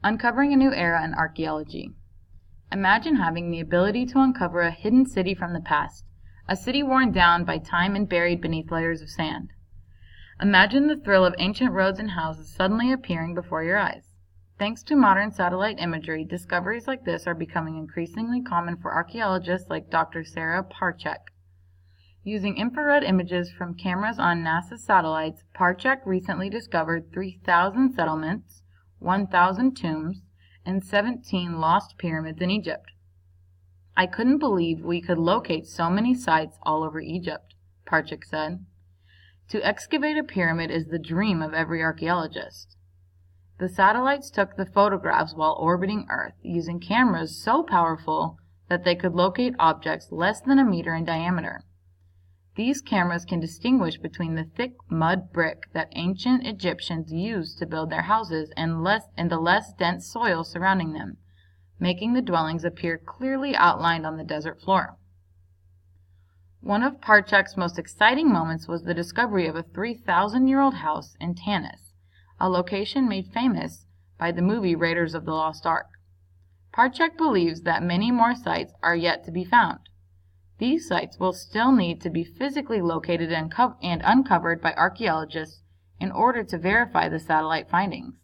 Uncovering a new era in archaeology. Imagine having the ability to uncover a hidden city from the past, a city worn down by time and buried beneath layers of sand. Imagine the thrill of ancient roads and houses suddenly appearing before your eyes. Thanks to modern satellite imagery, discoveries like this are becoming increasingly common for archaeologists like Dr. Sarah Parcak. Using infrared images from cameras on NASA satellites, Parcak recently discovered 3,000 settlements, 1,000 tombs, and 17 lost pyramids in Egypt. "I couldn't believe we could locate so many sites all over Egypt," Parcak said. "To excavate a pyramid is the dream of every archaeologist." The satellites took the photographs while orbiting Earth, using cameras so powerful that they could locate objects less than a meter in diameter. These cameras can distinguish between the thick mud brick that ancient Egyptians used to build their houses and the less dense soil surrounding them, making the dwellings appear clearly outlined on the desert floor. One of Parcak's most exciting moments was the discovery of a 3,000-year-old house in Tanis, a location made famous by the movie Raiders of the Lost Ark. Parcak believes that many more sites are yet to be found. These sites will still need to be physically located and uncovered by archaeologists in order to verify the satellite findings.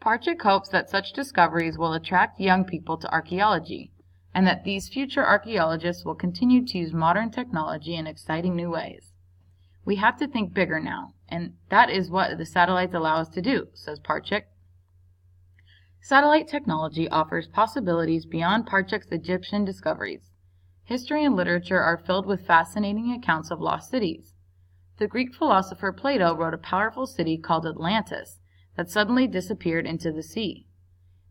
Parcak hopes that such discoveries will attract young people to archaeology, and that these future archaeologists will continue to use modern technology in exciting new ways. "We have to think bigger now, and that is what the satellites allow us to do," says Parcak. Satellite technology offers possibilities beyond Parcak's Egyptian discoveries. History and literature are filled with fascinating accounts of lost cities. The Greek philosopher Plato wrote a powerful city called Atlantis that suddenly disappeared into the sea.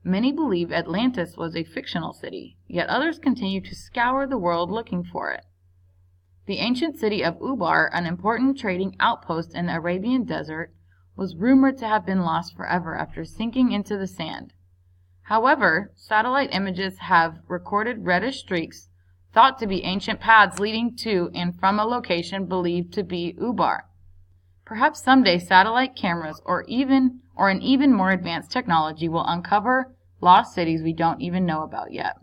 Many believe Atlantis was a fictional city, yet others continue to scour the world looking for it. The ancient city of Ubar, an important trading outpost in the Arabian desert, was rumored to have been lost forever after sinking into the sand. However, satellite images have recorded reddish streaks thought to be ancient paths leading to and from a location believed to be Ubar. Perhaps someday satellite cameras or an even more advanced technology will uncover lost cities we don't even know about yet.